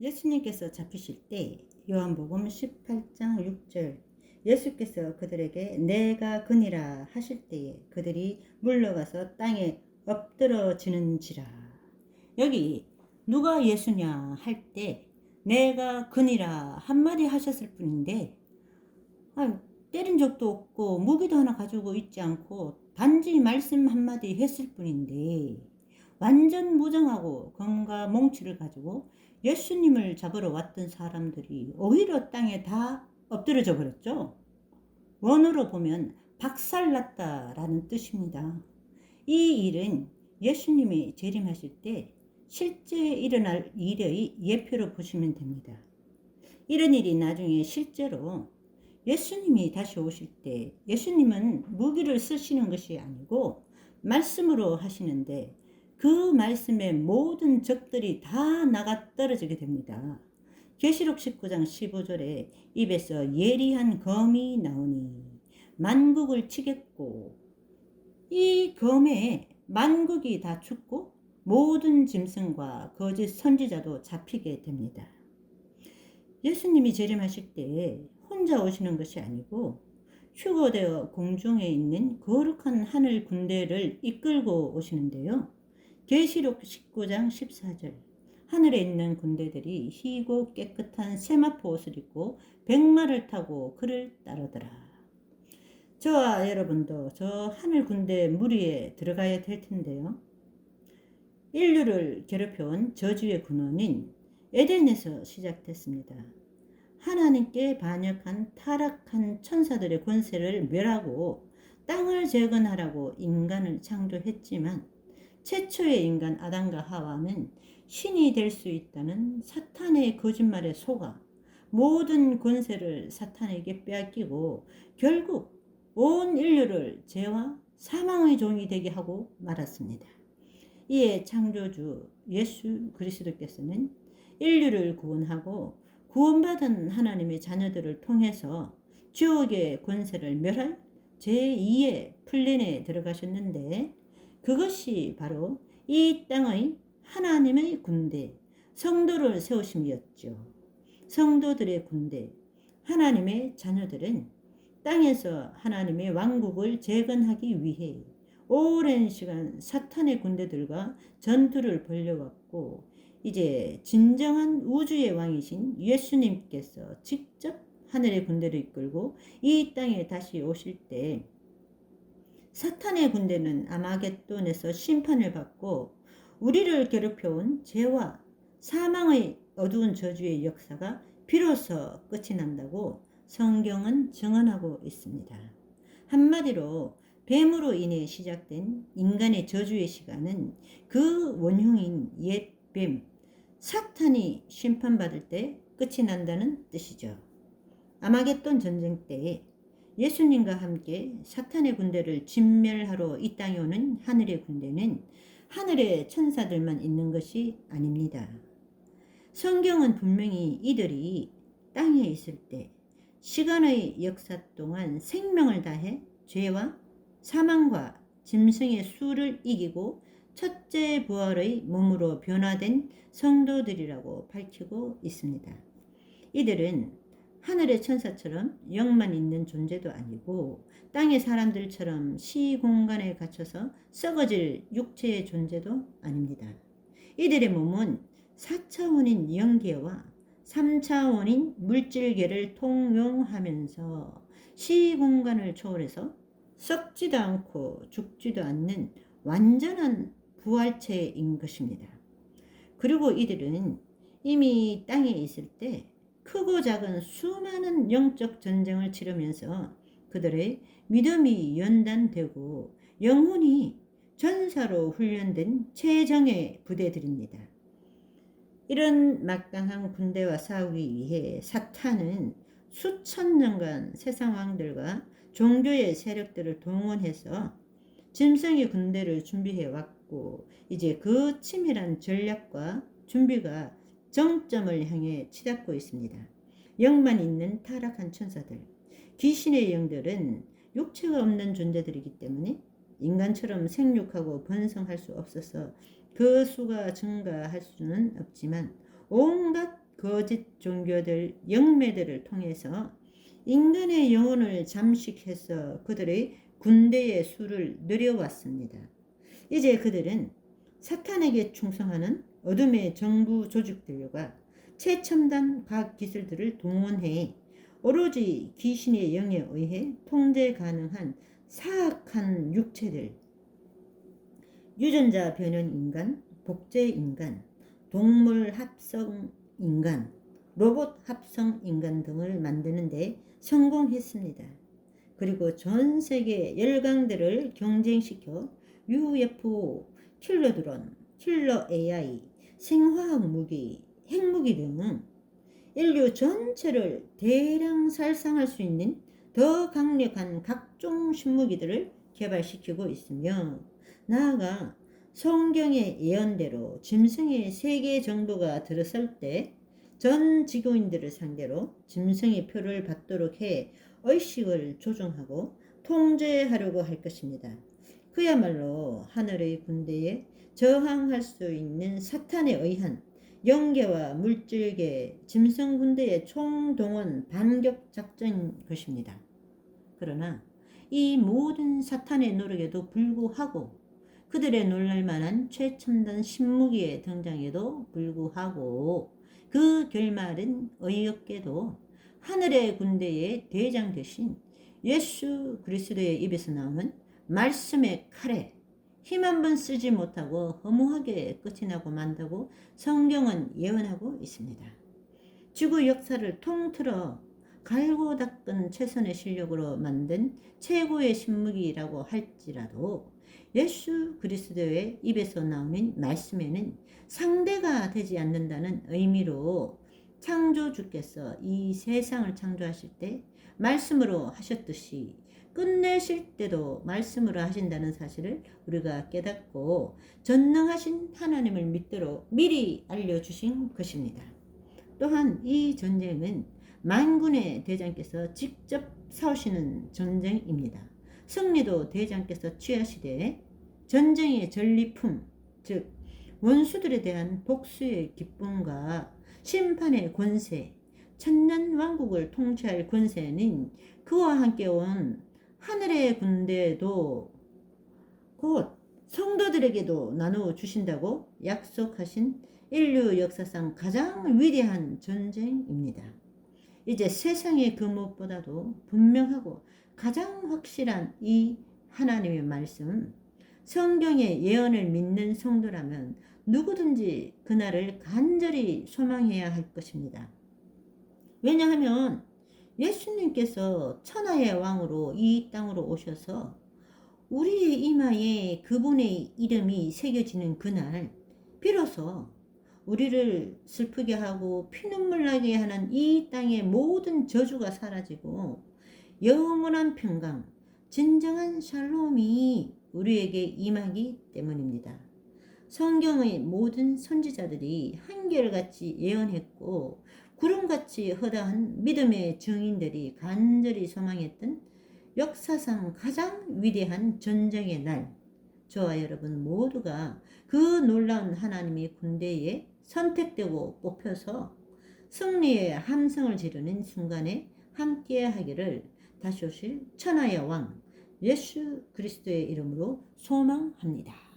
예수님께서 잡히실 때 요한복음 18장 6절 예수께서 그들에게 내가 그니라 하실 때에 그들이 물러가서 땅에 엎드러지는지라. 여기 누가 예수냐 할 때 내가 그니라 한마디 하셨을 뿐인데 때린 적도 없고 무기도 하나 가지고 있지 않고 단지 말씀 한마디 했을 뿐인데 완전 무정하고 검과 몽치를 가지고 예수님을 잡으러 왔던 사람들이 오히려 땅에 다 엎드려져 버렸죠. 원어로 보면 박살났다라는 뜻입니다. 이 일은 예수님이 재림하실 때 실제 일어날 일의 예표로 보시면 됩니다. 이런 일이 나중에 실제로 예수님이 다시 오실 때 예수님은 무기를 쓰시는 것이 아니고 말씀으로 하시는데 그 말씀의 모든 적들이 다 나가 떨어지게 됩니다. 계시록 19장 15절에 입에서 예리한 검이 나오니 만국을 치겠고 이 검에 만국이 다 죽고 모든 짐승과 거짓 선지자도 잡히게 됩니다. 예수님이 재림하실 때 혼자 오시는 것이 아니고 휴거되어 공중에 있는 거룩한 하늘 군대를 이끌고 오시는데요. 계시록 19장 14절 하늘에 있는 군대들이 희고 깨끗한 세마포 옷을 입고 백마를 타고 그를 따르더라. 저와 여러분도 저 하늘 군대 무리에 들어가야 될 텐데요. 인류를 괴롭혀온 저주의 근원인 에덴에서 시작됐습니다. 하나님께 반역한 타락한 천사들의 권세를 멸하고 땅을 재건하라고 인간을 창조했지만 최초의 인간 아담과 하와는 신이 될 수 있다는 사탄의 거짓말에 속아 모든 권세를 사탄에게 빼앗기고 결국 온 인류를 죄와 사망의 종이 되게 하고 말았습니다. 이에 창조주 예수 그리스도께서는 인류를 구원하고 구원받은 하나님의 자녀들을 통해서 지옥의 권세를 멸할 제2의 플랜에 들어가셨는데 그것이 바로 이 땅의 하나님의 군대, 성도를 세우심이었죠. 성도들의 군대, 하나님의 자녀들은 땅에서 하나님의 왕국을 재건하기 위해 오랜 시간 사탄의 군대들과 전투를 벌여왔고 이제 진정한 우주의 왕이신 예수님께서 직접 하늘의 군대를 이끌고 이 땅에 다시 오실 때 사탄의 군대는 아마겟돈에서 심판을 받고 우리를 괴롭혀온 죄와 사망의 어두운 저주의 역사가 비로소 끝이 난다고 성경은 증언하고 있습니다. 한마디로 뱀으로 인해 시작된 인간의 저주의 시간은 그 원흉인 옛 뱀, 사탄이 심판받을 때 끝이 난다는 뜻이죠. 아마겟돈 전쟁 때 예수님과 함께 사탄의 군대를 진멸하러 이 땅에 오는 하늘의 군대는 하늘의 천사들만 있는 것이 아닙니다. 성경은 분명히 이들이 땅에 있을 때 시간의 역사 동안 생명을 다해 죄와 사망과 짐승의 수를 이기고 첫째 부활의 몸으로 변화된 성도들이라고 밝히고 있습니다. 이들은 하늘의 천사처럼 영만 있는 존재도 아니고 땅의 사람들처럼 시공간에 갇혀서 썩어질 육체의 존재도 아닙니다. 이들의 몸은 4차원인 영계와 3차원인 물질계를 통용하면서 시공간을 초월해서 썩지도 않고 죽지도 않는 완전한 부활체인 것입니다. 그리고 이들은 이미 땅에 있을 때 크고 작은 수많은 영적 전쟁을 치르면서 그들의 믿음이 연단되고 영혼이 전사로 훈련된 최정예 부대들입니다. 이런 막강한 군대와 싸우기 위해 사탄은 수천 년간 세상 왕들과 종교의 세력들을 동원해서 짐승의 군대를 준비해 왔고 이제 그 치밀한 전략과 준비가 정점을 향해 치닫고 있습니다. 영만 있는 타락한 천사들, 귀신의 영들은 육체가 없는 존재들이기 때문에 인간처럼 생육하고 번성할 수 없어서 그 수가 증가할 수는 없지만 온갖 거짓 종교들, 영매들을 통해서 인간의 영혼을 잠식해서 그들의 군대의 수를 늘려왔습니다. 이제 그들은 사탄에게 충성하는 어둠의 정부 조직들과 최첨단 과학기술들을 동원해 오로지 귀신의 영에 의해 통제 가능한 사악한 육체들, 유전자 변형 인간, 복제 인간, 동물 합성 인간, 로봇 합성 인간 등을 만드는 데 성공했습니다. 그리고 전 세계 열강들을 경쟁시켜 UFO, 킬러 드론, 킬러 AI, 생화학 무기, 핵무기 등 인류 전체를 대량 살상할 수 있는 더 강력한 각종 신무기들을 개발시키고 있으며, 나아가 성경의 예언대로 짐승의 세계 정부가 들어설 때 전 지구인들을 상대로 짐승의 표를 받도록 해 의식을 조종하고 통제하려고 할 것입니다. 그야말로 하늘의 군대에 저항할 수 있는 사탄에 의한 영계와 물질계, 짐승 군대의 총동원 반격 작전인 것입니다. 그러나 이 모든 사탄의 노력에도 불구하고, 그들의 놀랄만한 최첨단 신무기의 등장에도 불구하고, 그 결말은 어이없게도 하늘의 군대의 대장 대신 예수 그리스도의 입에서 나오는 말씀의 칼에 힘 한 번 쓰지 못하고 허무하게 끝이 나고 만다고 성경은 예언하고 있습니다. 지구 역사를 통틀어 갈고 닦은 최선의 실력으로 만든 최고의 신무기라고 할지라도 예수 그리스도의 입에서 나오는 말씀에는 상대가 되지 않는다는 의미로 창조주께서 이 세상을 창조하실 때 말씀으로 하셨듯이 끝내실 때도 말씀으로 하신다는 사실을 우리가 깨닫고 전능하신 하나님을 믿도록 미리 알려주신 것입니다. 또한 이 전쟁은 만군의 대장께서 직접 싸우시는 전쟁입니다. 승리도 대장께서 취하시되 전쟁의 전리품, 즉 원수들에 대한 복수의 기쁨과 심판의 권세, 천년 왕국을 통치할 권세는 그와 함께 온 하늘의 군대도 곧 성도들에게도 나누어 주신다고 약속하신 인류 역사상 가장 위대한 전쟁입니다. 이제 세상의 그 무엇보다도 분명하고 가장 확실한 이 하나님의 말씀, 성경의 예언을 믿는 성도라면 누구든지 그날을 간절히 소망해야 할 것입니다. 왜냐하면 예수님께서 천하의 왕으로 이 땅으로 오셔서 우리의 이마에 그분의 이름이 새겨지는 그날, 비로소 우리를 슬프게 하고 피눈물 나게 하는 이 땅의 모든 저주가 사라지고 영원한 평강, 진정한 샬롬이 우리에게 임하기 때문입니다. 성경의 모든 선지자들이 한결같이 예언했고 구름같이 허다한 믿음의 증인들이 간절히 소망했던 역사상 가장 위대한 전쟁의 날, 저와 여러분 모두가 그 놀라운 하나님의 군대에 선택되고 뽑혀서 승리의 함성을 지르는 순간에 함께 하기를 다시 오실 천하의 왕 예수 그리스도의 이름으로 소망합니다.